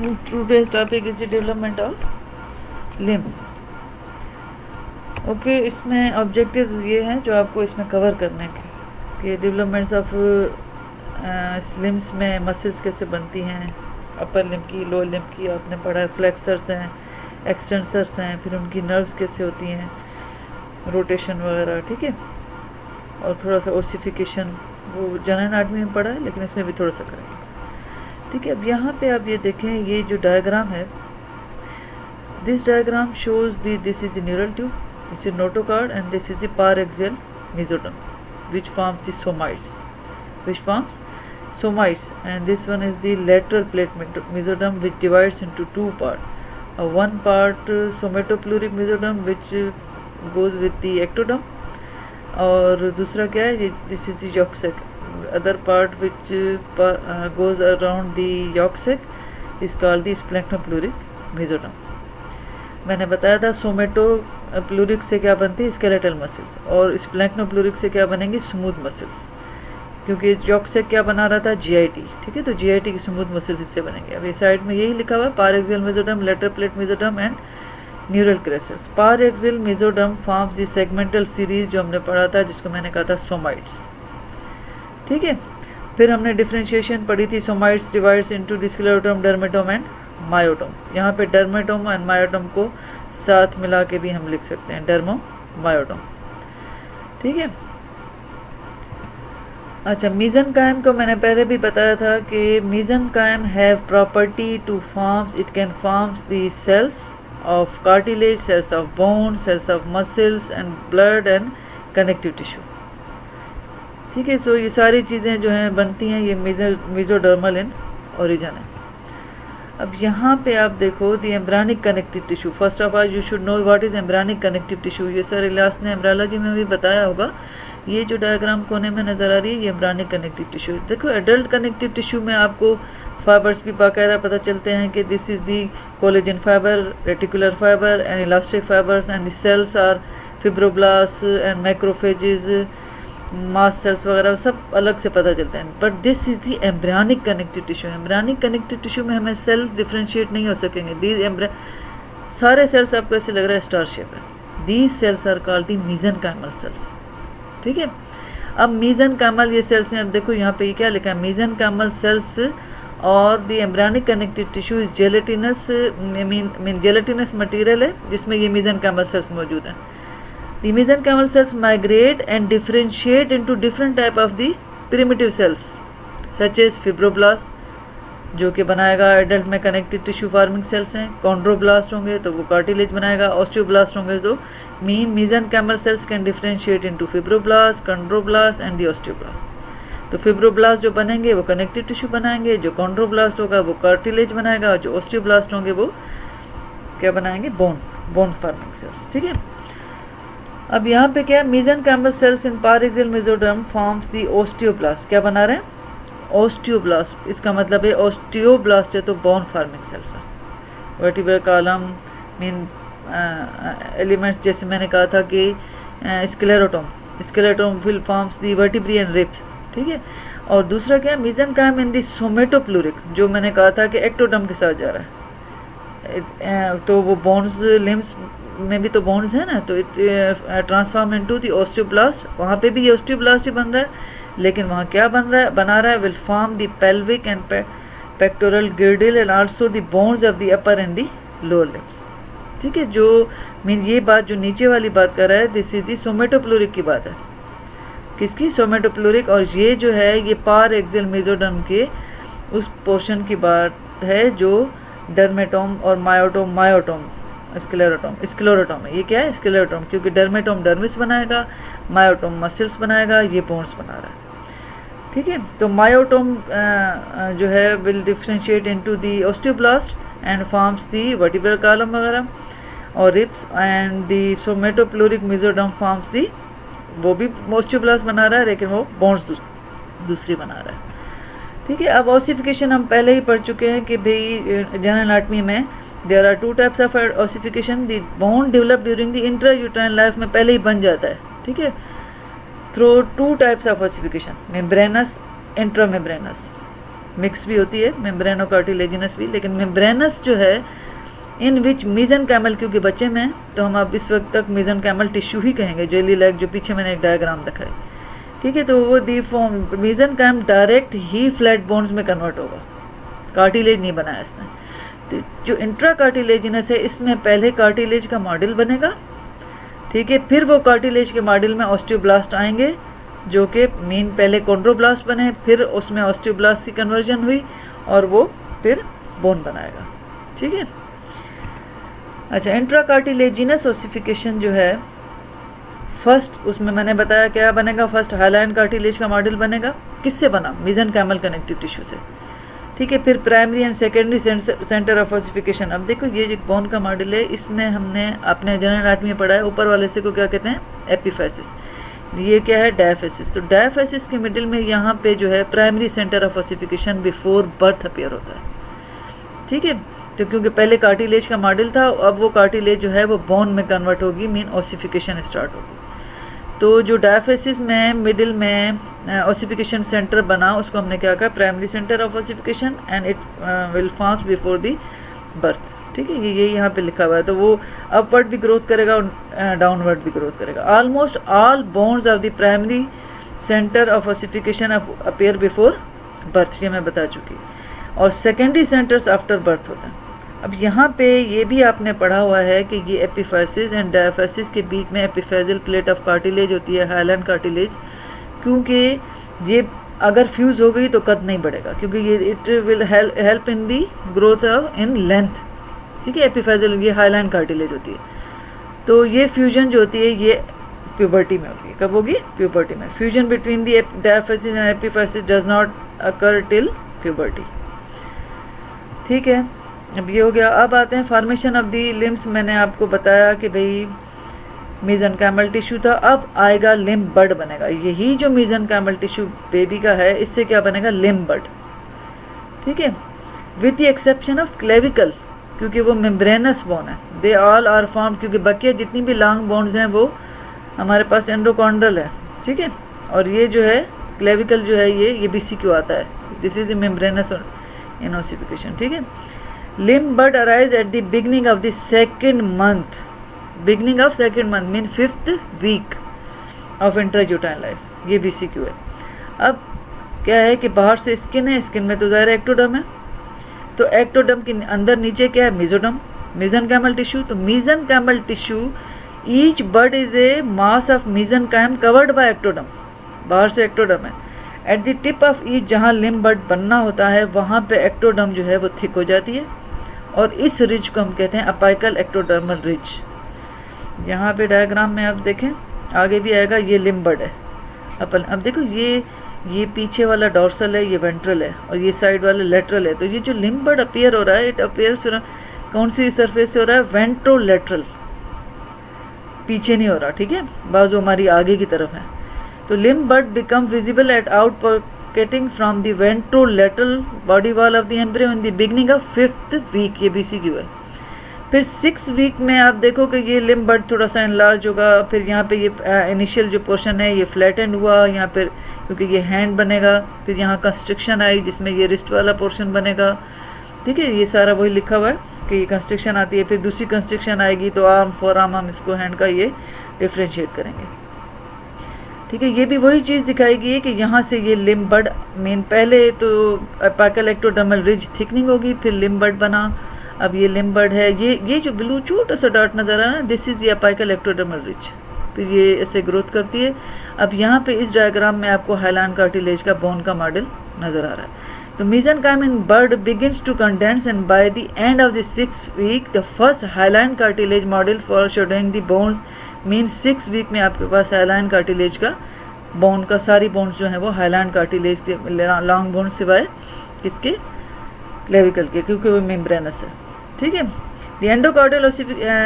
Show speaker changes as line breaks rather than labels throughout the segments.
Today's topic is the development of limbs. Okay इसमें objectives ये हैं जो आपको इसमें कवर करने के कि डेवलपमेंट्स ऑफ लिम्स में मसल्स कैसे बनती हैं, अपर लिम्ब की, लोअर लिम्ब की आपने पढ़ा है, फ्लेक्सर्स हैं, एक्सटेंसर्स हैं, फिर उनकी नर्व्स कैसे होती हैं, रोटेशन वगैरह, ठीक है। और थोड़ा सा ओसिफिकेशन वो जनरल एनाटॉमी में पढ़ा है, लेकिन इसमें भी थोड़ा सा करेंगे, ठीक है। अब यहाँ पे आप ये देखें, ये जो डायग्राम है, this diagram shows this is the neural tube, this is notochord and this is the paraxial mesoderm which forms the somites, and this one is the lateral plate mesoderm which divides into two parts. One part somatopluric mesoderm which goes with the ectoderm, और दूसरा क्या है, this is the yolk sac. Other part which goes around the yolk sac is called the splenopluric mesoderm. मैंने बताया था सोमेटोप्लूरिक से क्या बनती है, स्केलेटल मसल्स, और स्प्लेक्नोप्लूरिक से क्या बनेंगी, स्मूथ मसल्स, क्योंकि जॉक से क्या बना रहा था, जीआईटी, ठीक है। तो जीआईटी की स्मूथ मसल्स इससे बनेंगे। अब ये साइड में यही लिखा हुआ है, paraxial mesoderm, lateral plate mesoderm and neural crests. Paraxial mesoderm forms the segmental series जो हमने पढ़ा था, जिसको मैंने कहा था सोमाइट्स, ठीक है। फिर हमने डिफ्रेंशिएशन पढ़ी थी, somites divides into sclerotome, dermatome and myotome. यहाँ पे डर्मेटोम एंड मायोटोम को साथ मिला के भी हम लिख सकते हैं, डर्मो मायोटोम, ठीक है। अच्छा, मीजनकाइम को मैंने पहले भी बताया था कि mesenchyme have property to forms, it can forms the cells of cartilage, cells of bone, cells of muscles and blood and connective tissue, ठीक है। सो ये सारी चीज़ें जो हैं बनती हैं, ये मेसोडर्मल इन ओरिजिन है। अब यहाँ पे आप देखो the embryonic connective tissue. First of all you should know what is embryonic connective tissue. ये सर इलियास ने एम्ब्रायोलॉजी में भी बताया होगा। ये जो डायग्राम कोने में नज़र आ रही है, ये एम्ब्रानिक कनेक्टिव टिश्यू। देखो एडल्ट कनेक्टिव टिश्यू में आपको फाइबर्स भी बाकायदा पता चलते हैं कि this is the collagen fibre, reticular fibre and elastic fibres, and the cells are fibroblast and macrophages, mast cells वगैरह सब अलग से पता चलते हैं। But this is the embryonic connective tissue. Embryonic connective tissue में हमें सेल्स डिफ्रेंशिएट नहीं हो सकेंगे। दीज सारे सेल्स आपको ऐसे लग रहा है स्टार शेप है। These cells are called the mesenchymal cells, ठीक है। अब मीजनकाइमल ये सेल्स हैं। अब देखो यहाँ पे ये क्या लिखा है, मीजनकाइमल सेल्स और the embryonic connective tissue is gelatinous, mean gelatinous material है जिसमें ये मीजनकाइमल सेल्स मौजूद हैं। The mesenchymal cells migrate and differentiate into different type of the primitive cells such as fibroblast जो कि बनाएगा एडल्ट में कनेक्टिव टिश्यू फार्मिंग सेल्स हैं, कॉन्ड्रोब्लास्ट होंगे तो वो कार्टिलेज बनाएगा, ऑस्टियोब्लास्ट होंगे तो mesenchymal cells can differentiate into fibroblast, chondroblast and the osteoblast। तो फिब्रोब्लास्ट जो बनेंगे वो कनेक्टिव टिश्यू बनाएंगे, जो कॉन्ड्रोब्लास्ट होगा वो कार्टिलेज बनाएगा, और जो ऑस्टियोब्लास्ट होंगे वो क्या बनाएंगे, बोन फार्मिंग सेल्स, ठीक है। अब यहाँ पे क्या, mesenchymal cells in parexial mesoderm forms the osteoblast। क्या बना रहे हैं, osteoblast। इसका मतलब है osteoblast है तो बोन फार्मिंग सेल्स है। वर्टिब्रल कॉलम मीन एलिमेंट्स, जैसे मैंने कहा था कि sclerotome will forms the vertebrae and ribs, ठीक है। और दूसरा क्या है, mesenchyme in the somatopluric, जो मैंने कहा था कि एक्टोडर्म के साथ जा रहा है। तो वो बोन्स, लिम्स में भी तो बोन्स है ना, तो it transform into the osteoblast. वहाँ पे भी ये ओस्टियोब्लास्ट ही बन रहा है, लेकिन वहाँ क्या बना रहा है, will form the pelvic and pectoral गिर्डल and also the bones of the upper and the lower limbs, ठीक है। जो मीन ये बात जो नीचे वाली बात कर रहा है, दिस इज द सोमेटोप्लूरिक की बात है। किसकी, सोमेटोप्लूरिक। और ये जो है ये पारेक्सियल मेसोडर्म के उस पोर्शन की बात है जो डर्मेटोम और मायोटोम स्क्लेरोटोम है। ये क्या है, स्क्लेरोटोम, क्योंकि डर्मेटोम डर्मिस बनाएगा, मायोटोम मसल्स बनाएगा, ये बोन्स बना रहा है, ठीक है। तो मायोटोम जो है will differentiate into the osteoblast and forms the vertebral column वगैरह और ribs, and the somatopleuric mesoderm forms the, वो भी ओस्टियोब्लास्ट बना रहा है लेकिन वो बोन्स दूसरी बना रहा है, ठीक है। अब ओसिफिकेशन हम पहले ही पढ़ चुके हैं कि भाई जनरल एनाटॉमी में there are two types of ossification. The bone develop during the intrauterine life में पहले ही बन जाता है, ठीक है, through two types of ossification, membranous, intramembranous. Mix भी होती है, मेम्ब्रेनो कार्टिलेजिनस भी, लेकिन मेम्ब्रेनस जो है इन विच मीजनकाइमल, क्योंकि बच्चे में तो हम अब इस वक्त तक मीजनकाइमल टिश्यू ही कहेंगे, जेली लाइक, जो पीछे मैंने एक डायग्राम दिखाई, ठीक है। तो वो दी फॉर्म मीजनकाइम डायरेक्ट ही फ्लैट बोन्स में कन्वर्ट होगा, कार्टिलेज नहीं बनाया इसने। तो जो इंट्रा कार्टिलेजिनस है इसमें पहले कार्टिलेज का मॉडल बनेगा, ठीक है, फिर वो कार्टिलेज के मॉडल में ऑस्टियोब्लास्ट आएंगे, जो कि मेन पहले कॉन्ड्रोब्लास्ट बने, फिर उसमें ऑस्टियोब्लास्ट की कन्वर्जन हुई और वो फिर बोन बनाएगा, ठीक है। अच्छा, इंट्रा कार्टिलेजिनस ओसिफिकेशन जो है फर्स्ट, उसमें मैंने बताया क्या बनेगा, फर्स्ट हाइलाइन कार्टिलेज का मॉडल बनेगा, किससे बना, मेसेनकाइमल कनेक्टिव टिश्यू से, ठीक है। फिर primary and secondary centre of ossification. अब देखो ये जो बोन का मॉडल है इसमें हमने अपने जनरल एनाटॉमी में पढ़ा है, ऊपर वाले से को क्या कहते हैं, एपिफेसिस, ये क्या है, डायफेसिस। तो डायफेसिस के मिडिल में यहाँ पे जो है primary centre of ossification before birth appear होता है, ठीक है। तो क्योंकि पहले कार्टिलेज का मॉडल था, अब वो कार्टिलेज जो है वो बोन में कन्वर्ट होगी, मीन ओसिफिकेशन स्टार्ट होगी। तो जो डायफेसिस में मिडिल में ओसिफिकेशन सेंटर बना, उसको हमने क्या कहा, primary centre of ossification, and it will forms before the birth, ठीक है। ये यहाँ पे लिखा हुआ है। तो वो अपवर्ड भी ग्रोथ करेगा और डाउनवर्ड भी ग्रोथ करेगा। Almost all bones of the primary centre of ossification appear before birth, ये मैं बता चुकी, और सेकेंडरी सेंटर्स आफ्टर बर्थ होते हैं। अब यहाँ पे ये भी आपने पढ़ा हुआ है कि ये एपिफेसिस एंड डायफेसिस के बीच में एपिफेजियल प्लेट ऑफ कार्टिलेज होती है, हाइलाइन कार्टिलेज, क्योंकि ये अगर फ्यूज हो गई तो कद नहीं बढ़ेगा, क्योंकि ये it will help in the growth in length, ठीक है। एपिफेजियल ये हाइलाइन कार्टिलेज होती है। तो ये फ्यूजन जो होती है ये प्यूबर्टी में होगी। कब होगी, प्यूबर्टी में। Fusion between the diaphysis and epiphysis does not occur till puberty, ठीक है। अब ये हो गया। अब आते हैं फॉर्मेशन ऑफ दी लिम्स। मैंने आपको बताया कि भाई मेसेनकाइमल टिश्यू था, अब आएगा लिम्ब बड बनेगा। यही जो मेसेनकाइमल टिश्यू बेबी का है, इससे क्या बनेगा, लिम्ब बड, ठीक है, with the exception of clavicle, क्योंकि वो मेम्ब्रेनस बोन है। दे ऑल आर फॉर्म, क्योंकि बाकी जितनी भी लॉन्ग बोन्स हैं वो हमारे पास एंडोकॉन्ड्रल है, ठीक है। और ये जो है क्लेविकल जो है ये BCQ आता है, this is the membranes in ossification, ठीक है। Limb bud arise at the beginning of the second month. Beginning of second month mean 5th week of intrauterine life. ये BCQ है। अब क्या है कि बाहर से स्किन है, स्किन में तो ज़ाहिर एक्टोडर्म है, तो एक्टोडर्म के अंदर नीचे क्या है, मेसोडर्म, मेसेनकाइमल टिश्यू। तो mesenchymal tissue, each bud is a mass of mesenchyme covered by ectoderm, बाहर से एक्टोडर्म है। At the tip of each, जहाँ लिम्ब बड बनना होता है वहाँ पे एक्टोडर्म जो है वो थिक हो जाती है, और इस रिज को हम कहते हैं अपाइकल एक्टोडर्मल रिज। यहाँ पे डायग्राम में आप देखें, आगे भी आएगा, ये लिम्ब बड है। अब देखो ये पीछे वाला डॉर्सल है, ये वेंट्रल है, और ये साइड वाला लेटरल है। तो ये जो लिम्ब बड अपीयर हो रहा है, इट अपीयर्स कौन सी सरफेस से हो रहा है, वेंट्रोलेटरल, पीछे नहीं हो रहा, ठीक है, बाजू हमारी आगे की तरफ है। तो limb bud become visible at outpocketing from the ventrolateral body wall of the embryo in the beginning of 5th week, ये BCQ है। फिर 6th वीक में आप देखो कि ये लिम्ब बड थोड़ा सा एनलार्ज होगा। फिर यहाँ पे ये इनिशियल जो पोर्शन है ये फ्लैटेंड हुआ यहाँ पर, क्योंकि ये हैंड बनेगा। फिर यहाँ कंस्ट्रक्शन आई जिसमें ये रिस्ट वाला पोर्शन बनेगा, ठीक है। ये सारा वही लिखा हुआ है कि ये कंस्ट्रक्शन आती है। फिर दूसरी कंस्ट्रक्शन आएगी तो आर्म फॉर आर्म, हम इसको हैंड का ये डिफ्रेंशिएट करेंगे, ठीक है। ये भी वही चीज़ दिखाएगी कि यहाँ से ये लिम्ब बड मेन, पहले तो अपाइकल एक्टोडर्मल रिज थिकनिंग होगी, फिर लिम्ब बड बना। अब ये लिम्ब बड है, ये जो ब्लू छोटा सा डॉट नजर आ रहा है, this is the apical ectodermal ridge. फिर ये ऐसे ग्रोथ करती है। अब यहाँ पे इस डायग्राम में आपको हाइलाइन कार्टिलेज का बोन का मॉडल नजर आ रहा है। तो mesenchyme in bud begins to condense, and by the end of the 6th week the first hyaline cartilage model for showing the bones mean 6 week में आपके पास हाइलाइन कार्टिलेज का बोन का सारी बोन्स जो है वो हाइलाइन कार्टिलेज के लॉन्ग बोन सिवाय किसके, क्लेविकल के, क्योंकि वो मेम्ब्रेनस है, ठीक है। The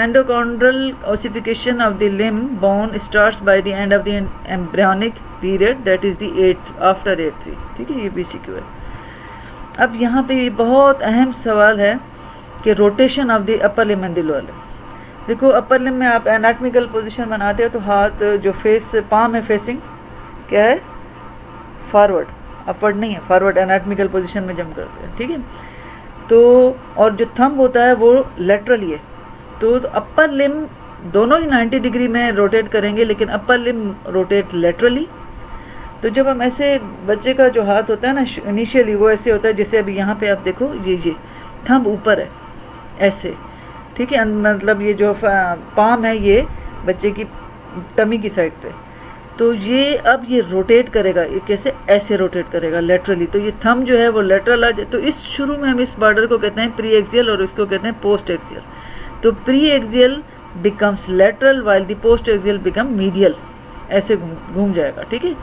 endochondral ossification of the limb bone starts by the end of the embryonic period, that is the 8th after 8th week, ठीक है। ये BCQ है। अब यहाँ पे ये बहुत अहम सवाल है कि rotation of the upper limb and the lower limb. देखो अपर लिम्ब में आप एनाटॉमिकल पोजीशन बनाते हो तो हाथ जो फेस पाम है फेसिंग क्या है, फॉरवर्ड, अपवर्ड नहीं है, फॉरवर्ड एनाटॉमिकल पोजीशन में जंप करते हैं, ठीक है। तो और जो थंब होता है वो लेटरली है, तो अपर लिम दोनों ही 90 डिग्री में रोटेट करेंगे, लेकिन अपर लिम रोटेट लेटरली। तो जब हम ऐसे, बच्चे का जो हाथ होता है ना इनिशियली वो ऐसे होता है, जैसे अभी यहाँ पे आप देखो ये थंब ऊपर है ऐसे, ठीक है, मतलब ये जो पाम है ये बच्चे की टमी की साइड पे, तो ये अब ये रोटेट करेगा, ये कैसे, ऐसे रोटेट करेगा लेटरली। तो ये थंब जो है वो लेटरल आ जाए, तो इस शुरू में हम इस बॉर्डर को कहते हैं प्री एक्सियल और इसको कहते हैं पोस्ट एक्सियल। तो pre axial becomes lateral while the post axial become medial, ऐसे घूम जाएगा, ठीक है।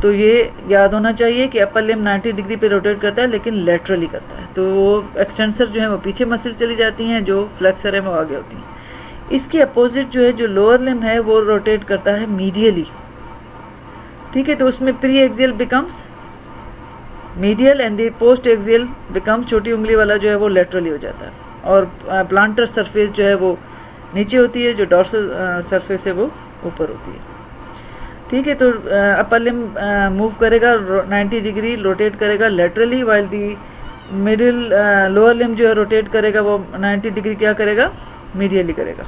तो ये याद होना चाहिए कि अपर लिम 90 डिग्री पे रोटेट करता है लेकिन लेटरली करता है। तो वो एक्सटेंसर जो है वो पीछे मसल चली जाती हैं, जो फ्लेक्सर है वो आगे होती हैं। इसके अपोजिट जो है जो लोअर लिम है वो रोटेट करता है मीडियली, ठीक है। तो उसमें pre axial becomes medial and the post axial become, छोटी उंगली वाला जो है वो लेटरली हो जाता है, और प्लांटर सरफेस जो है वो नीचे होती है, जो डॉर्सल सरफेस है वो ऊपर होती है, ठीक है। तो अपर लिम मूव करेगा 90 डिग्री, रोटेट करेगा laterally, while the middle lower limb जो है रोटेट करेगा वो 90 डिग्री क्या करेगा, मीडियली करेगा।